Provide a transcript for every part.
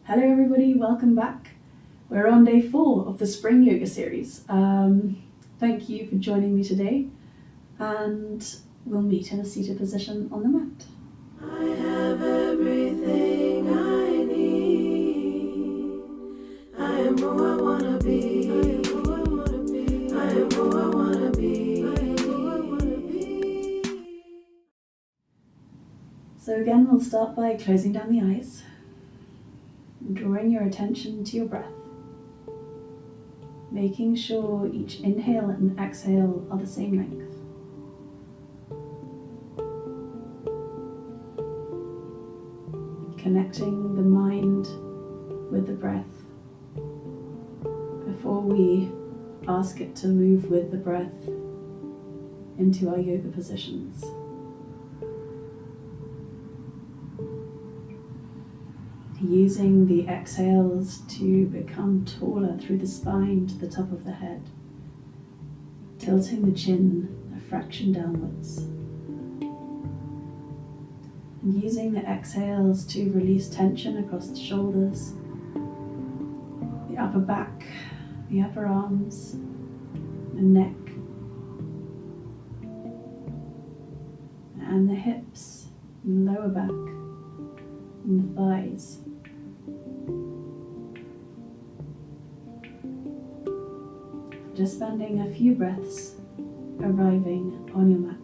Hello everybody, welcome back. We're on day 4 of the Spring Yoga series. Thank you for joining me today, and we'll meet in a seated position on the mat. I have everything I need. I am who I wanna be. I am who I wanna be. So again, we'll start by closing down the eyes, drawing your attention to your breath, making sure each inhale and exhale are the same length. Connecting the mind with the breath before we ask it to move with the breath into our yoga positions. Using the exhales to become taller through the spine to the top of the head, tilting the chin a fraction downwards. And using the exhales to release tension across the shoulders, the upper back, the upper arms, the neck, and the hips, and lower back, and the thighs. Just spending a few breaths arriving on your mat.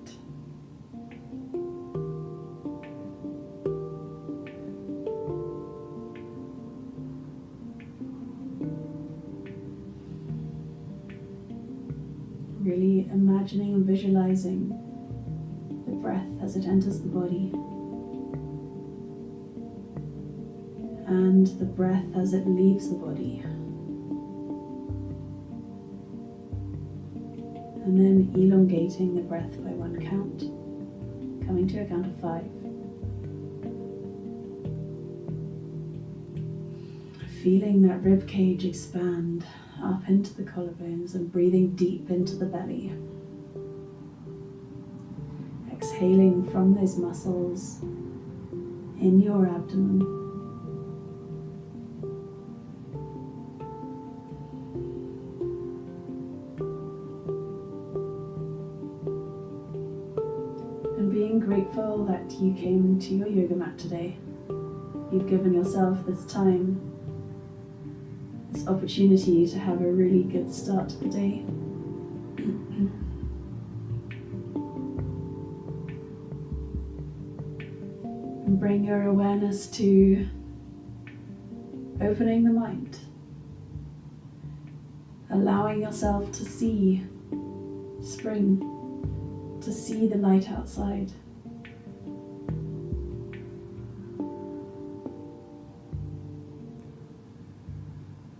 Really imagining and visualizing the breath as it enters the body, and the breath as it leaves the body. And then elongating the breath by one count, coming to a count of 5. Feeling that rib cage expand up into the collarbones and breathing deep into the belly. Exhaling from those muscles in your abdomen. Being grateful that you came to your yoga mat today. You've given yourself this time, this opportunity to have a really good start to the day. And bring your awareness to opening the mind, allowing yourself to see spring, to see the light outside.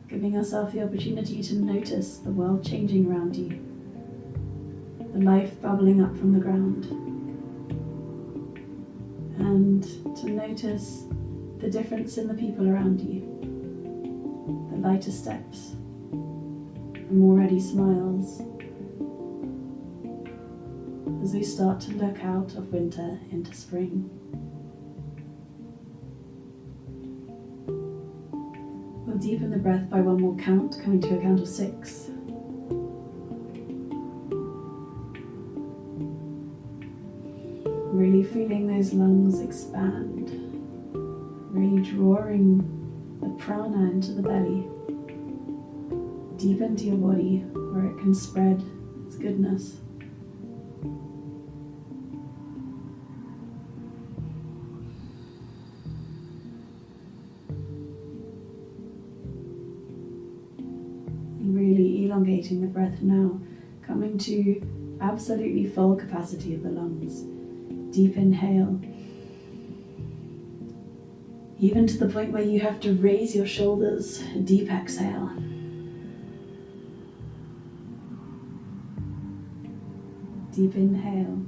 Giving yourself the opportunity to notice the world changing around you, the life bubbling up from the ground, and to notice the difference in the people around you, the lighter steps, the more ready smiles, as we start to look out of winter into spring. We'll deepen the breath by one more count, coming to a count of 6. Really feeling those lungs expand, really drawing the prana into the belly, deep into your body where it can spread its goodness. Really elongating the breath now, coming to absolutely full capacity of the lungs. Deep inhale, even to the point where you have to raise your shoulders. Deep exhale. Deep inhale.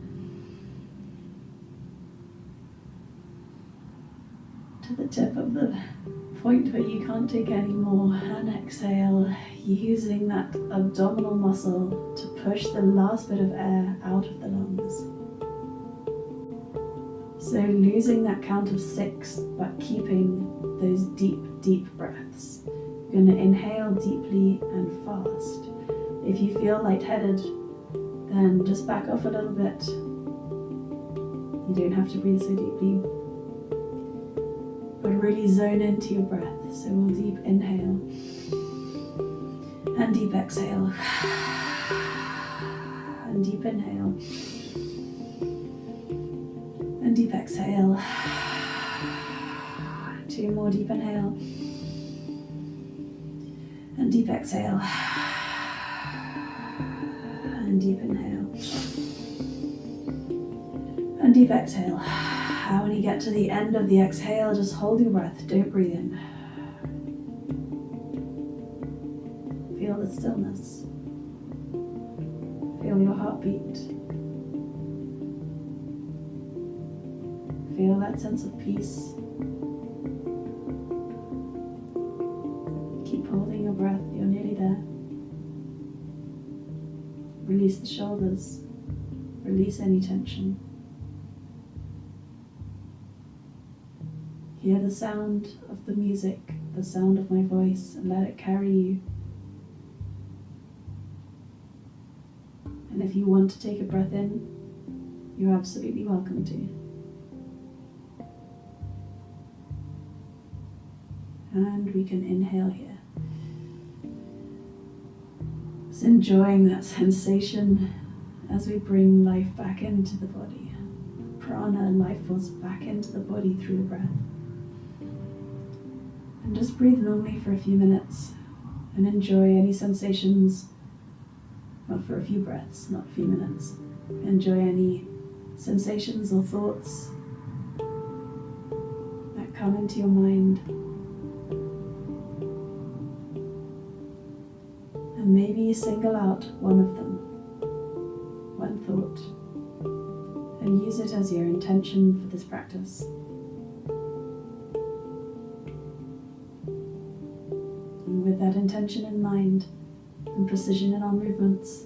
To the tip of the point where you can't take any more, and exhale, using that abdominal muscle to push the last bit of air out of the lungs. So losing that count of 6, but keeping those deep, deep breaths. You're going to inhale deeply and fast. If you feel lightheaded, then just back off a little bit. You don't have to breathe so deeply, but really zone into your breath. So we'll deep inhale and deep exhale, and deep inhale and deep exhale. 2 more deep inhale and deep exhale, and deep inhale and deep exhale. When you get to the end of the exhale, just hold your breath, don't breathe in. Feel the stillness. Feel your heartbeat. Feel that sense of peace. Keep holding your breath, you're nearly there. Release the shoulders. Release any tension. Hear the sound of the music, the sound of my voice, and let it carry you. And if you want to take a breath in, you're absolutely welcome to. And we can inhale here. Just enjoying that sensation as we bring life back into the body. Prana and life force back into the body through the breath. And just breathe normally for a few minutes and enjoy any sensations, well, for a few breaths, not a few minutes. Enjoy any sensations or thoughts that come into your mind. And maybe single out one of them, one thought, and use it as your intention for this practice. With that intention in mind and precision in our movements,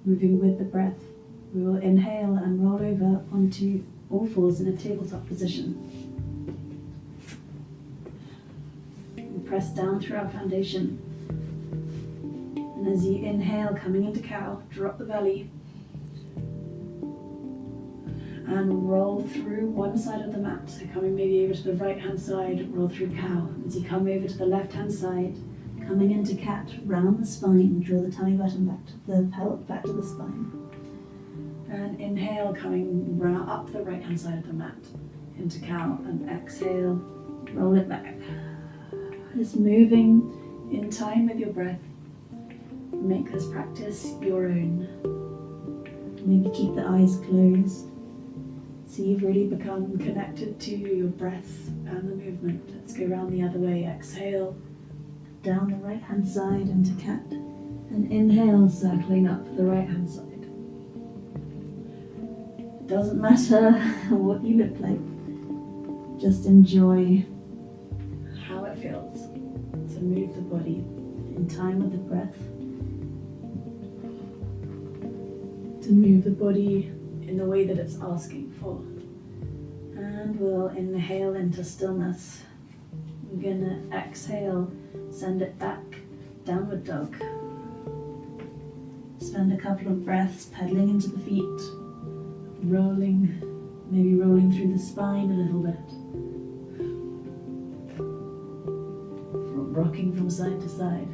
moving with the breath, we will inhale and roll over onto all fours in a tabletop position. We'll press down through our foundation. And as you inhale, coming into cow, drop the belly and roll through one side of the mat. So coming maybe over to the right hand side, roll through cow. As you come over to the left hand side, coming into cat, round the spine, draw the tummy button back to the pelvic, back to the spine. And inhale, coming round up the right hand side of the mat into cow, and exhale, roll it back. Just moving in time with your breath. Make this practice your own. Maybe keep the eyes closed. So you've really become connected to your breath and the movement. Let's go around the other way. Exhale, down the right hand side into cat. And inhale, circling up the right hand side. It doesn't matter what you look like. Just enjoy how it feels to move the body in time with the breath. To move the body in the way that it's asking for. And we'll inhale into stillness. We're gonna exhale, send it back, downward dog. Spend a couple of breaths pedaling into the feet, rolling, maybe rolling through the spine a little bit. Rocking from side to side.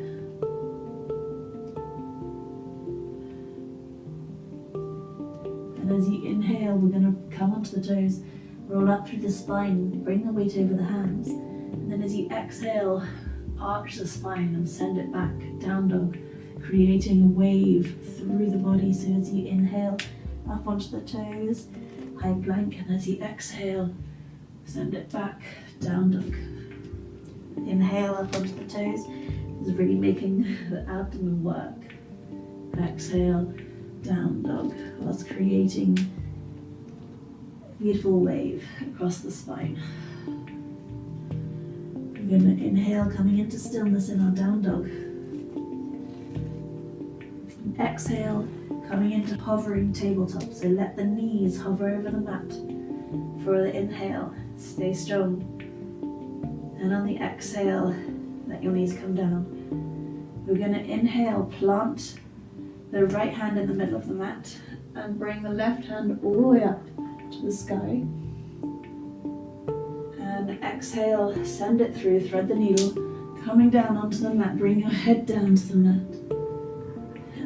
And as you inhale, we're going to come onto the toes, roll up through the spine, bring the weight over the hands. And then as you exhale, arch the spine and send it back, down dog, creating a wave through the body. So as you inhale, up onto the toes, high plank, and as you exhale, send it back, down dog. Inhale up onto the toes, this is really making the abdomen work. Exhale, down dog, whilst creating a beautiful wave across the spine. We're going to inhale, coming into stillness in our down dog. Exhale, coming into hovering tabletop. So let the knees hover over the mat for the inhale. Stay strong. And on the exhale, let your knees come down. We're going to inhale, plant the right hand in the middle of the mat and bring the left hand all the way up to the sky. And exhale, send it through, thread the needle, coming down onto the mat, bring your head down to the mat.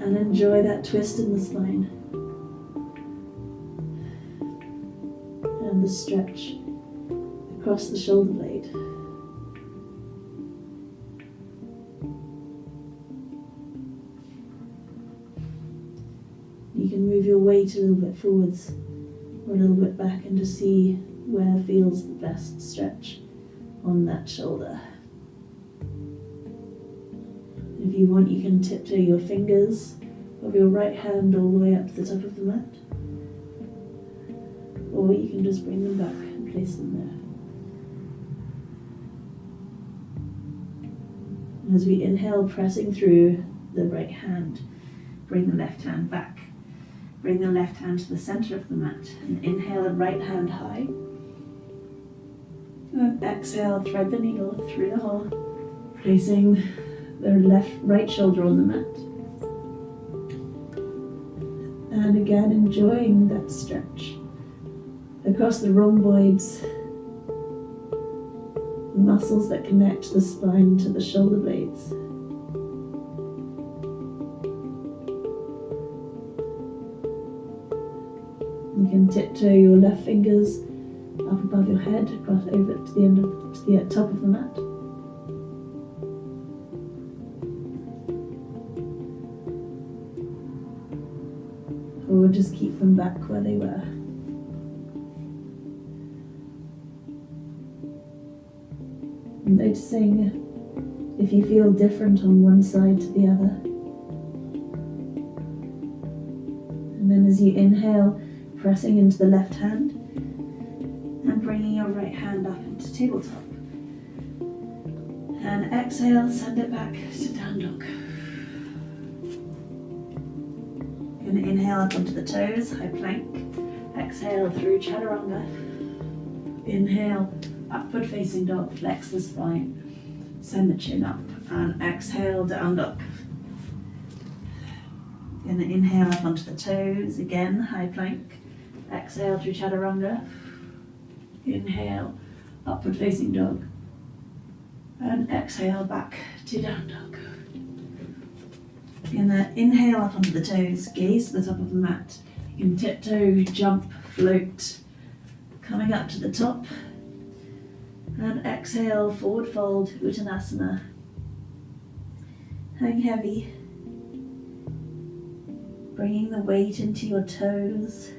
And enjoy that twist in the spine. And the stretch across the shoulder blade. You can move your weight a little bit forwards or a little bit back and just see where feels the best stretch on that shoulder. If you want, you can tiptoe your fingers of your right hand all the way up to the top of the mat. Or you can just bring them back and place them there. And as we inhale, pressing through the right hand, bring the left hand back. Bring the left hand to the center of the mat and inhale the right hand high. And exhale, thread the needle through the hole, placing the right shoulder on the mat. And again, enjoying that stretch across the rhomboids, the muscles that connect the spine to the shoulder blades. You can tiptoe your left fingers up above your head, across over to the top of the mat. Or just keep them back where they were. And noticing if you feel different on one side to the other. And then as you inhale, pressing into the left hand and bringing your right hand up into tabletop. And exhale, send it back to down dog. Going to inhale up onto the toes, high plank. Exhale through chaturanga. Inhale, upward facing dog, flex the spine. Send the chin up and exhale, down dog. Going to inhale up onto the toes, again, high plank. Exhale through chaturanga. Inhale, upward facing dog. And exhale back to down dog. You're gonna inhale up onto the toes, gaze to the top of the mat. You can tiptoe, jump, float, coming up to the top. And exhale, forward fold, Uttanasana. Hang heavy. Bringing the weight into your toes.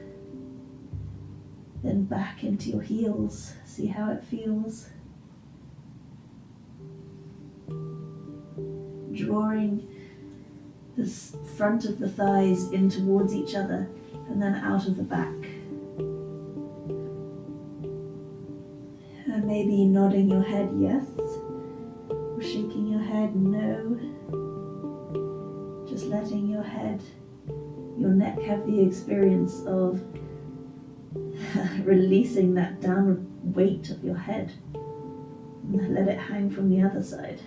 Then back into your heels. See how it feels. Drawing the front of the thighs in towards each other and then out of the back. And maybe nodding your head yes, or shaking your head no. Just letting your head, your neck have the experience of releasing that downward weight of your head. And let it hang from the other side.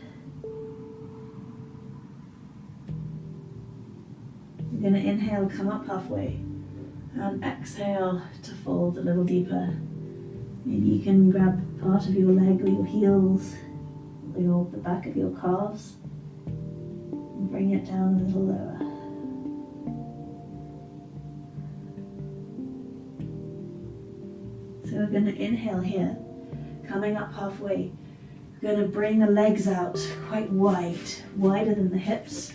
You're going to inhale, come up halfway, and exhale to fold a little deeper. Maybe you can grab part of your leg or your heels, or the back of your calves, and bring it down a little lower. So we're going to inhale here, coming up halfway. We're going to bring the legs out quite wide, wider than the hips.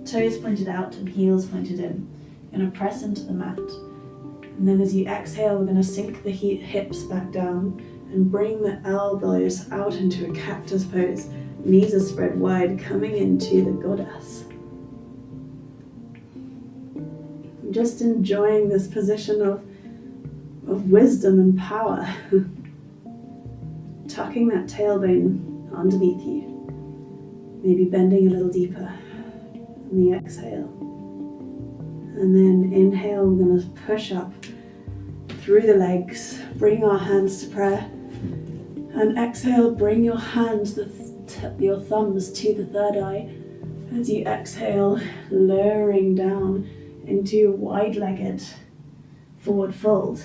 Toes pointed out and heels pointed in. You're going to press into the mat. And then as you exhale, we're going to sink the hips back down and bring the elbows out into a cactus pose. Knees are spread wide, coming into the goddess. I'm just enjoying this position of wisdom and power. Tucking that tailbone underneath you. Maybe bending a little deeper. On the exhale. And then inhale, we're going to push up through the legs, bring our hands to prayer, And exhale, bring your hands, your thumbs to the third eye. As you exhale, lowering down into wide-legged forward fold.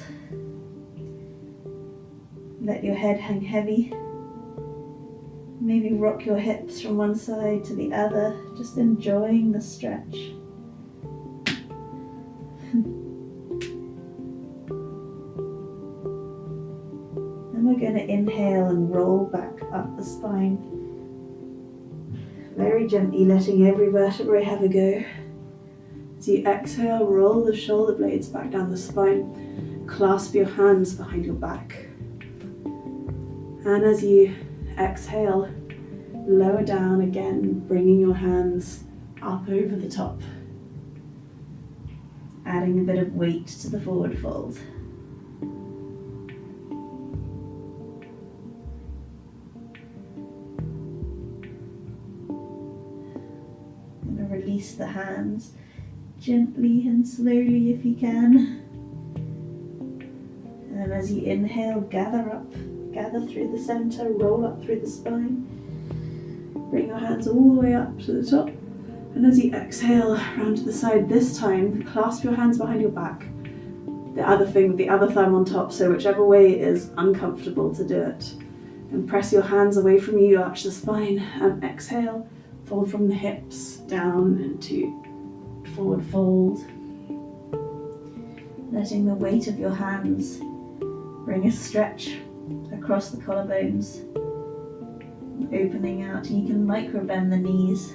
Let your head hang heavy. Maybe rock your hips from one side to the other, just enjoying the stretch. And we're going to inhale and roll back up the spine. Very gently letting every vertebrae have a go. As you exhale, roll the shoulder blades back down the spine. Clasp your hands behind your back. And as you exhale, lower down again, bringing your hands up over the top. Adding a bit of weight to the forward fold. Release the hands gently and slowly if you can. And as you inhale, gather through the center, roll up through the spine. Bring your hands all the way up to the top. And as you exhale, round to the side, this time, clasp your hands behind your back. The other thumb on top, so whichever way is uncomfortable to do it. And press your hands away from you, arch the spine, and exhale. Fold from the hips down into forward fold. Letting the weight of your hands bring a stretch across the collarbones. Opening out. You can micro bend the knees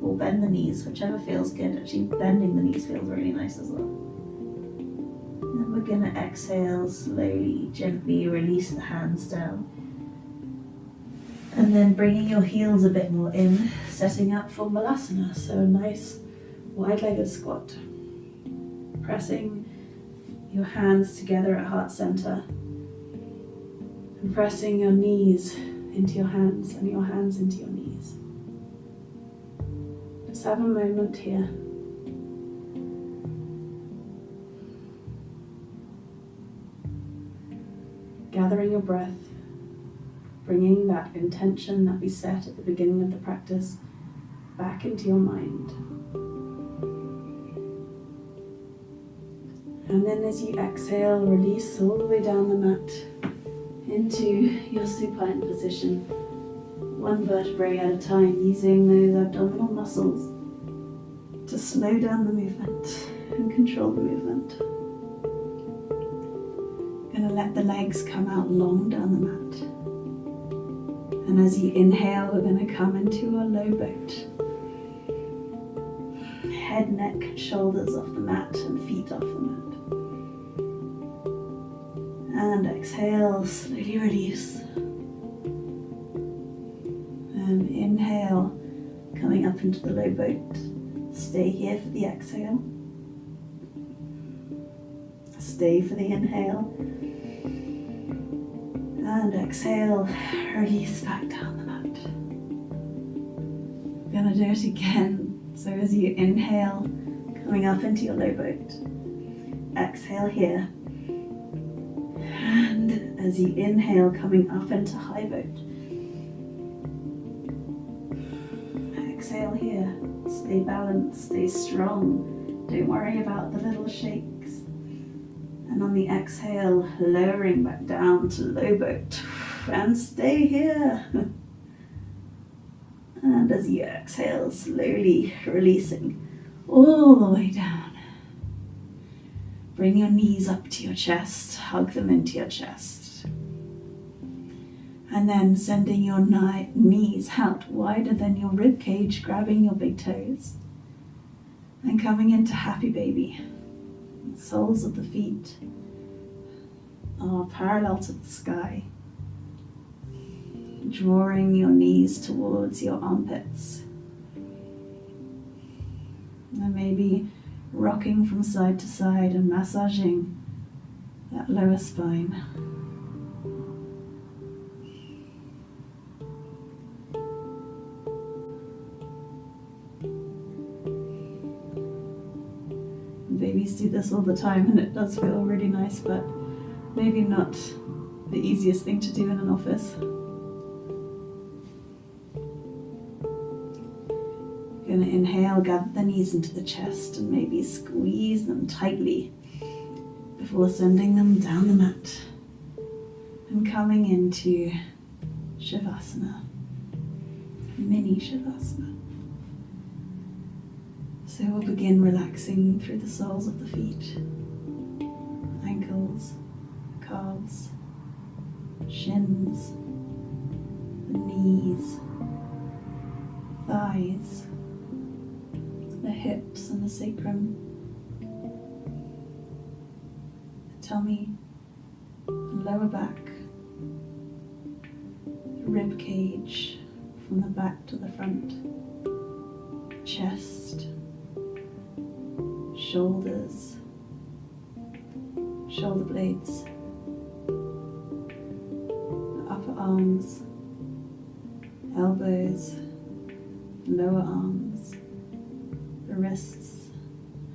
or bend the knees, whichever feels good. Actually, bending the knees feels really nice as well. And we're going to exhale slowly, gently release the hands down. And then bringing your heels a bit more in, setting up for Malasana, so a nice wide-legged squat. Pressing your hands together at heart center, and pressing your knees into your hands and your hands into your knees. Just have a moment here. Gathering your breath. Bringing that intention that we set at the beginning of the practice back into your mind. And then as you exhale, release all the way down the mat into your supine position, one vertebrae at a time, using those abdominal muscles to slow down the movement and control the movement. Gonna let the legs come out long down the mat. And as you inhale, we're going to come into our low boat. Head, neck, shoulders off the mat and feet off the mat. And exhale, slowly release. And inhale, coming up into the low boat. Stay here for the exhale. Stay for the inhale. And exhale, release back down the mat. We're going to do it again. So as you inhale, coming up into your low boat. Exhale here. And as you inhale, coming up into high boat. Exhale here. Stay balanced, stay strong. Don't worry about the little shakes. And on the exhale, lowering back down to low boat. And stay here. And as you exhale, slowly releasing all the way down. Bring your knees up to your chest, hug them into your chest. And then sending your knees out wider than your rib cage, grabbing your big toes. And coming into happy baby. The soles of the feet are parallel to the sky. Drawing your knees towards your armpits. And maybe rocking from side to side and massaging that lower spine. Babies do this all the time and it does feel really nice, but maybe not the easiest thing to do in an office. You're going to inhale, gather the knees into the chest and maybe squeeze them tightly before sending them down the mat and coming into Shavasana, mini Shavasana. So we'll begin relaxing through the soles of the feet, ankles, calves, shins, the knees, thighs, the hips and the sacrum, the tummy, the lower back, the rib cage from the back to the front, chest, shoulders, shoulder blades, the upper arms, elbows, lower arms, the wrists,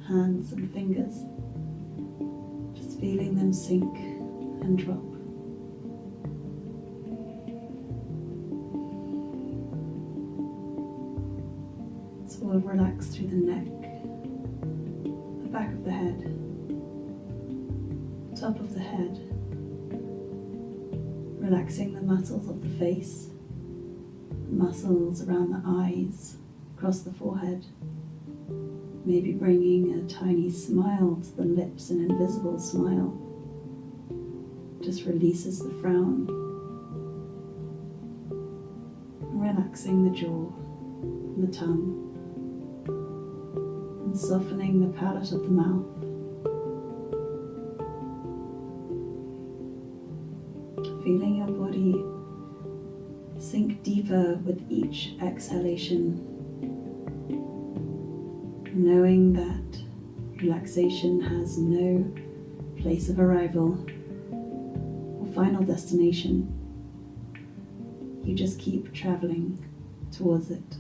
hands and fingers, just feeling them sink and drop. So we'll relax through the neck, the back of the head, top of the head, relaxing the muscles of the face, the muscles around the eyes, across the forehead, maybe bringing a tiny smile to the lips, an invisible smile, just releases the frown, relaxing the jaw and the tongue, and softening the palate of the mouth. Feeling your body sink deeper with each exhalation, knowing that relaxation has no place of arrival or final destination. You just keep traveling towards it.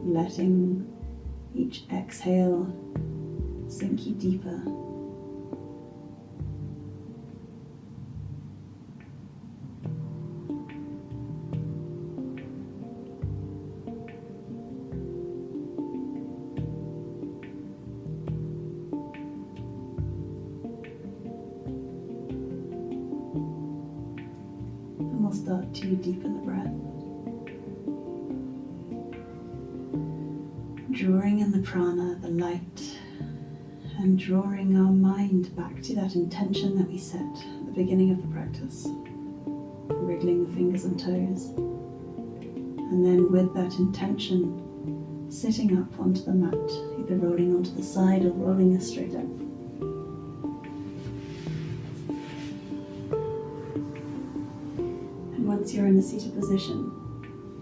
Letting each exhale sink you deeper. And we'll start to deepen the breath. Drawing in the prana, the light, and drawing our mind back to that intention that we set at the beginning of the practice, wriggling the fingers and toes, and then with that intention, sitting up onto the mat, either rolling onto the side or rolling us straight up. And once you're in a seated position,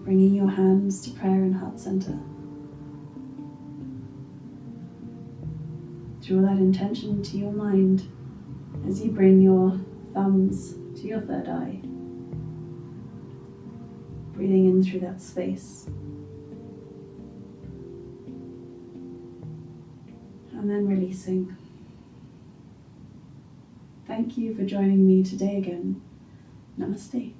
bringing your hands to prayer and heart center. Draw that intention to your mind as you bring your thumbs to your third eye. Breathing in through that space. And then releasing. Thank you for joining me today again. Namaste.